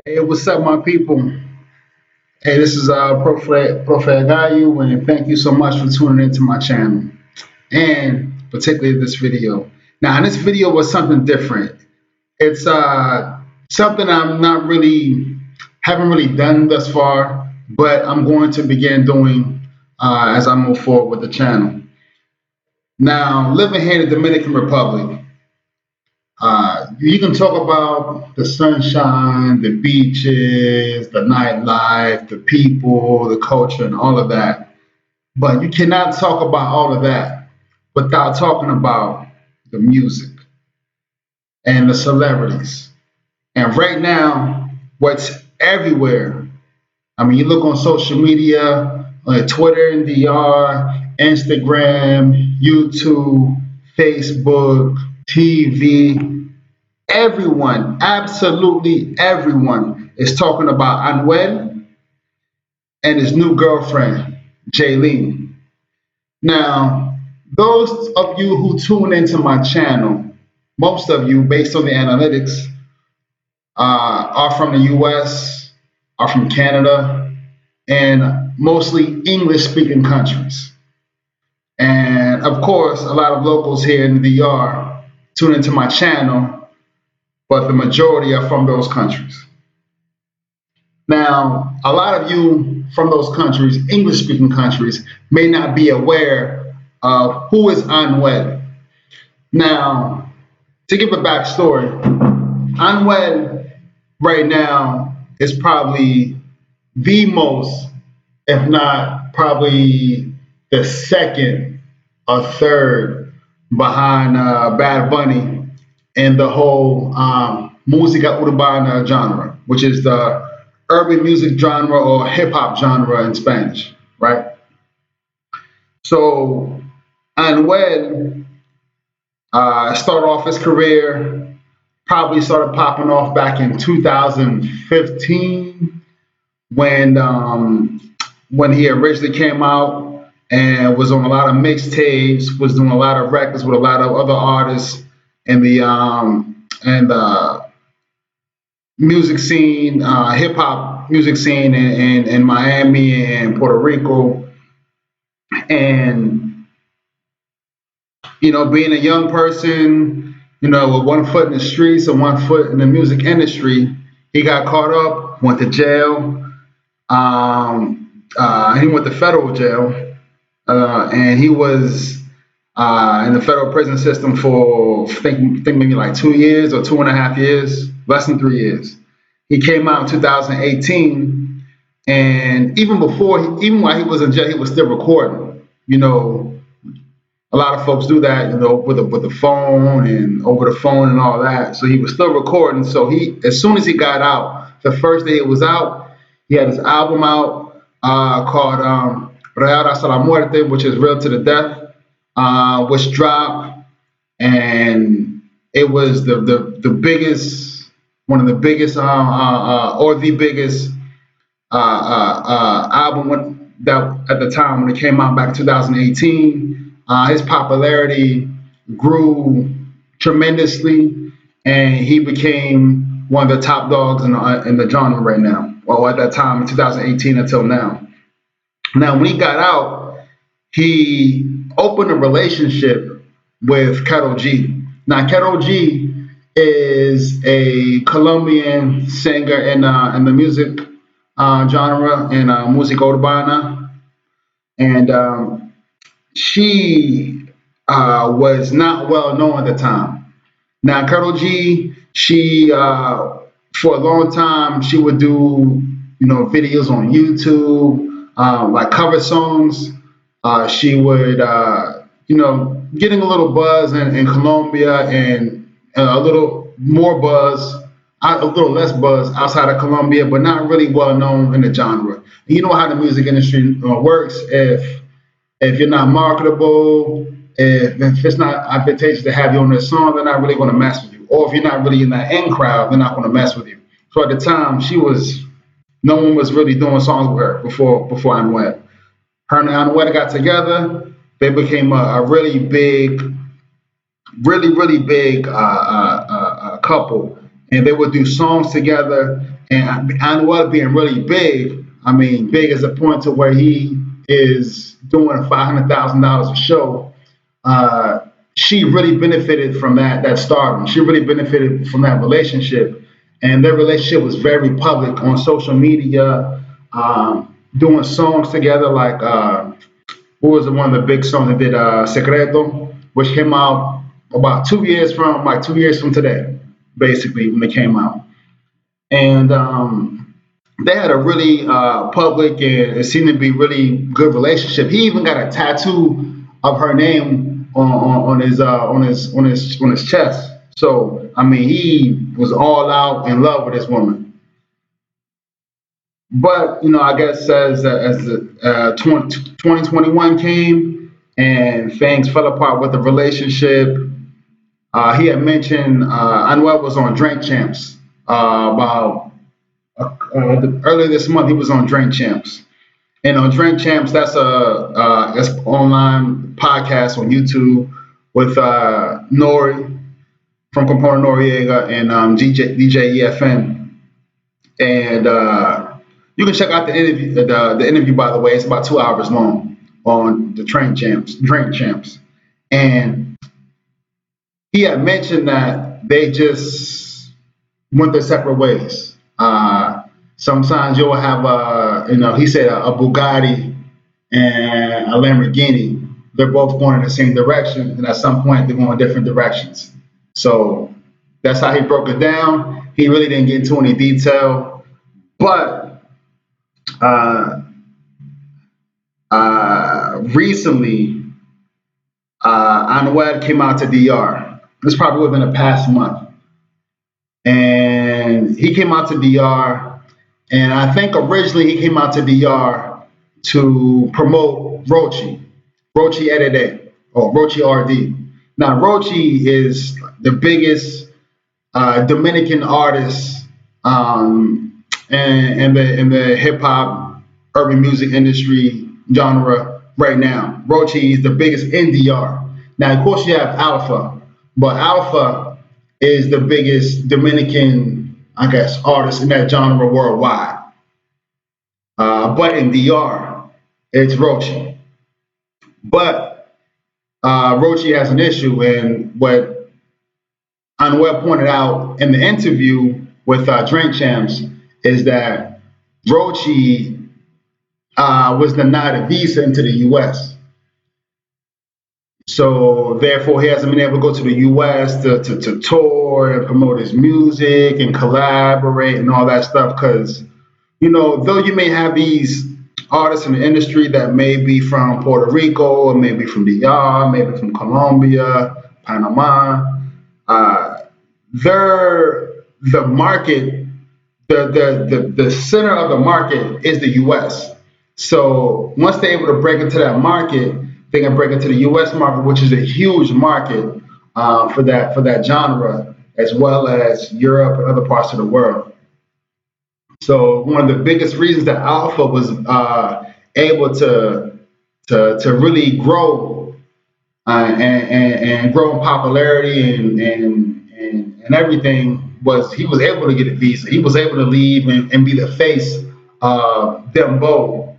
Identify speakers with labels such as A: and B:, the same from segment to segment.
A: Hey, what's up, my people? Hey, this is Profe Gayu, and thank you so much for tuning into my channel, and particularly this video. Now, this video was something different. It's something I'm not really, haven't really done thus far, but I'm going to begin doing as I move forward with the channel. Now, living here in the Dominican Republic, you can talk about the sunshine, the beaches, the nightlife, the people, the culture, and all of that. But you cannot talk about all of that without talking about the music and the celebrities. And right now, what's everywhere, I mean, you look on social media, Twitter and DR, Instagram, YouTube, Facebook, TV, everyone, absolutely everyone, is talking about Anuel and his new girlfriend, Yailin. Now, those of you who tune into my channel, most of you, based on the analytics, are from the US, are from Canada, and mostly English speaking countries. And of course, a lot of locals here in the DR tune into my channel, but the majority are from those countries. Now, a lot of you from those countries, English speaking countries, may not be aware of who is Anuel. Now, to give a backstory, Anuel right now is probably the most, if not probably the second or third behind Bad Bunny in the whole Musica Urbana genre, which is the urban music genre or hip hop genre in Spanish, right? So Anuel started off his career, probably started popping off back in 2015 when when he originally came out and was on a lot of mixtapes, was doing a lot of records with a lot of other artists in the music scene, hip hop music scene in Miami and Puerto Rico. And, being a young person, with one foot in the streets and one foot in the music industry, he got caught up, went to jail. He went to federal jail, and he was in the federal prison system for think maybe like 2 years or 2.5 years, less than 3 years. He came out in 2018, and even while he was in jail, he was still recording. A lot of folks do that, with the phone and over the phone and all that. So he was still recording. So as soon as he got out, the first day it was out, he had his album out called Real Hasta la Muerte, which is Real to the Death, which dropped, and it was the biggest, one of the biggest, or the biggest album that at the time when it came out back in 2018. His popularity grew tremendously, and he became one of the top dogs in the genre right now. Well, at that time in 2018 until now. Now, when he got out, he opened a relationship with Karol G. Now, Karol G is a Colombian singer in the music genre in Musica Urbana, and she was not well known at the time. Now, Karol G, she for a long time she would do videos on YouTube, like cover songs. She would getting a little buzz in Colombia and a little more buzz, a little less buzz outside of Colombia, but not really well known in the genre. And you know how the music industry works. If you're not marketable, if it's not advantageous to have you on their song, they're not really going to mess with you. Or if you're not really in that in crowd, they're not going to mess with you. So at the time, no one was really doing songs with her before Anuel. Her and Anuel got together. They became a really big, really big couple, and they would do songs together. and Anuel being really big. I mean, big as a point to where he is doing $500,000 a show. uh, she really benefited from that stardom. She really benefited from that relationship, and their relationship was very public on social media, doing songs together. Like who was one of the big songs that did "Secreto," which came out about 2 years from like 2 years from today, basically when it came out, and they had a really public and it seemed to be really good relationship. He even got a tattoo of her name on his chest. So I mean, he was all out in love with this woman. But I guess as the 2021 came and things fell apart with the relationship, he had mentioned Anuel was on Drink Champs about earlier this month. He was on Drink Champs. And on Drink Champs, that's an online podcast on YouTube with Nori from Component Noriega and DJ EFN. And you can check out the interview. The interview, by the way, it's about 2 hours long on the Drink Champs. And he had mentioned that they just went their separate ways. Sometimes you'll have he said a Bugatti and a Lamborghini. They're both going in the same direction, and at some point they're going different directions. So that's how he broke it down. He really didn't get into any detail, but uh, recently, Anuel came out to DR. This probably within the past month, and he came out to DR. And I think originally he came out to DR to promote Rochy Edede, or Rochy RD. Now, Rochy is the biggest Dominican artist in the hip hop urban music industry genre right now. Rochy is the biggest in DR. Now, of course, you have Alfa, but Alfa is the biggest Dominican, I guess, artist in that genre worldwide. But in DR, it's Rochy. But Rochy has an issue, and what Anuel pointed out in the interview with Drink Champs is that Rochy was denied a visa into the U.S. So therefore, he hasn't been able to go to the U.S. to tour and promote his music and collaborate and all that stuff. Because though you may have these artists in the industry that may be from Puerto Rico or maybe from DR, maybe from Colombia, Panama, uh, they're the market, the center of the market is the U.S. So once they're able to break into that market, they can break into the U.S. market, which is a huge market for that genre, as well as Europe and other parts of the world. So one of the biggest reasons that Alpha was able to really grow and grow in popularity and everything was he was able to get a visa. He was able to leave and be the face of Dembo,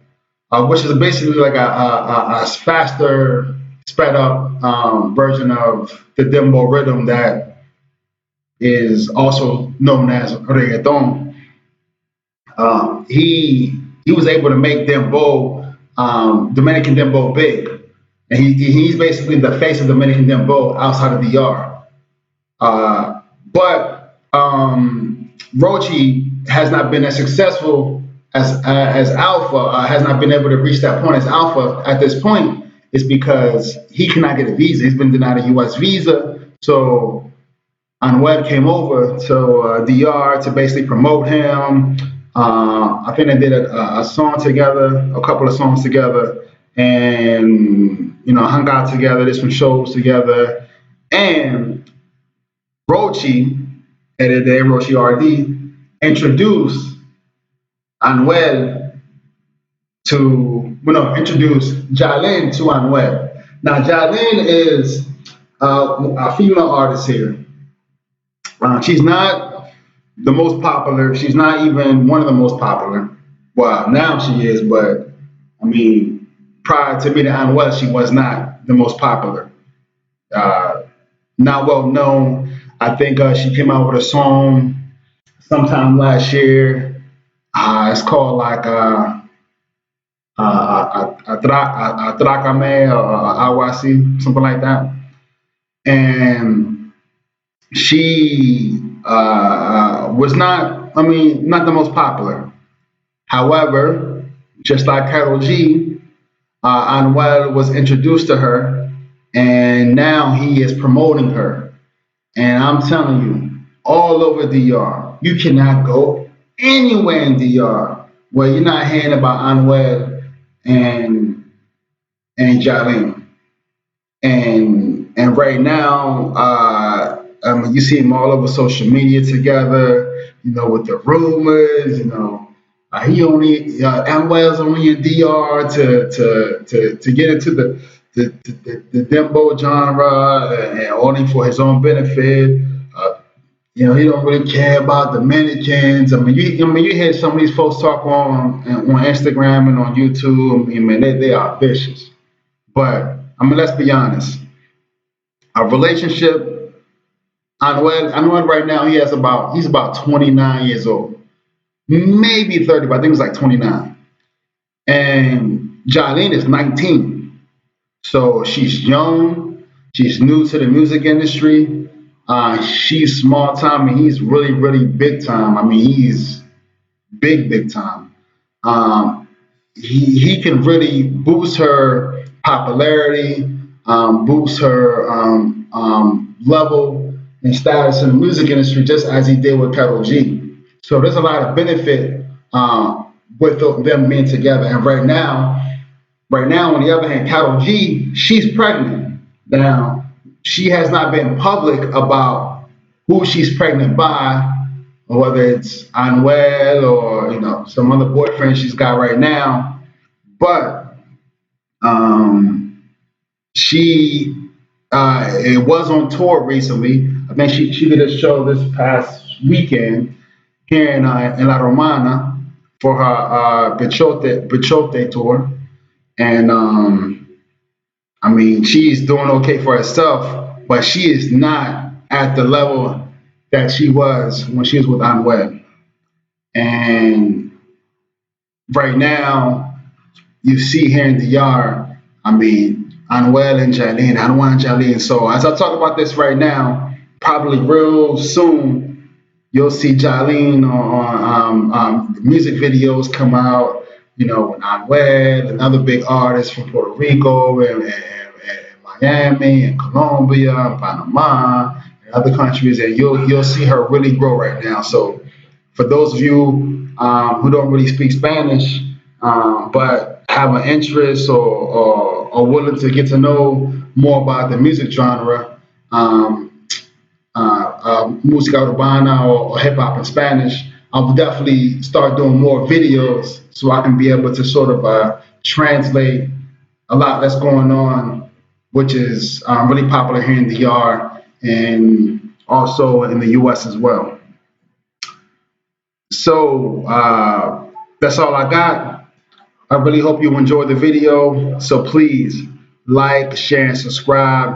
A: which is basically like a faster, sped up version of the Dembo rhythm that is also known as reggaeton. He was able to make Dembo, Dominican Dembo, big, and he's basically the face of Dominican Dembo outside of DR. But Rochy has not been as successful as Alpha. Has not been able to reach that point as Alpha at this point. Is because he cannot get a visa. He's been denied a U.S. visa. So Anuel came over to DR to basically promote him. I think they did a song together, a couple of songs together, and hung out together, did some shows together. And Rochy, edited Rochy RD, introduced Anuel introduced Yailin to Anuel. Now Yailin is a female artist here. She's not. the most popular. She's not even one of the most popular. Well, now she is, but I mean, prior to meeting Anuel, she was not the most popular. Uh, Not well known. I think she came out with a song sometime last year. It's called like Atrácame or algo así, something like that. And she was not, I mean, not the most popular. However, just like Karol G, Anuel was introduced to her, and now he is promoting her. And I'm telling you, all over DR, you cannot go anywhere in DR where you're not hearing about Anuel and Yailin. And right now, you see them all over social media together. You know, with the rumors. You know, Amwell's only in DR to get into the dembo genre and only for his own benefit. Uh, you know, he don't really care about Dominicans. I mean, you hear some of these folks talk on Instagram and on YouTube. I mean, man, they are vicious. But I mean, let's be honest. A relationship. Anuel right now he's about 29 years old, maybe 30, but I think it's like 29. And Jailin is 19, so she's young. She's new to the music industry. She's small time, and he's really big time. I mean, he's big time. Um, he can really boost her popularity, boost her level and status in the music industry, just as he did with Karol G. So there's a lot of benefit with them being together. And right now, on the other hand, Karol G, she's pregnant. Now, she has not been public about who she's pregnant by, or whether it's Anuel or some other boyfriend she's got right now. But she it was on tour recently. I think she did a show this past weekend here in La Romana for her Bichote tour, and I mean, she's doing okay for herself, but she is not at the level that she was when she was with Anuel. And right now, you see here in the yard, I mean, Anuel and Jailin. So as I talk about this right now, probably real soon, you'll see Jailin on music videos come out, with Anuel and other big artists from Puerto Rico and Miami and Colombia and Panama and other countries, and you'll see her really grow right now. So for those of you who don't really speak Spanish, but have an interest or willing to get to know more about the music genre, Musica Urbana or hip hop in Spanish, I'll definitely start doing more videos so I can be able to sort of translate a lot that's going on, which is really popular here in the R and also in the US as well. So that's all I got. I really hope you enjoyed the video. So please like, share, and subscribe.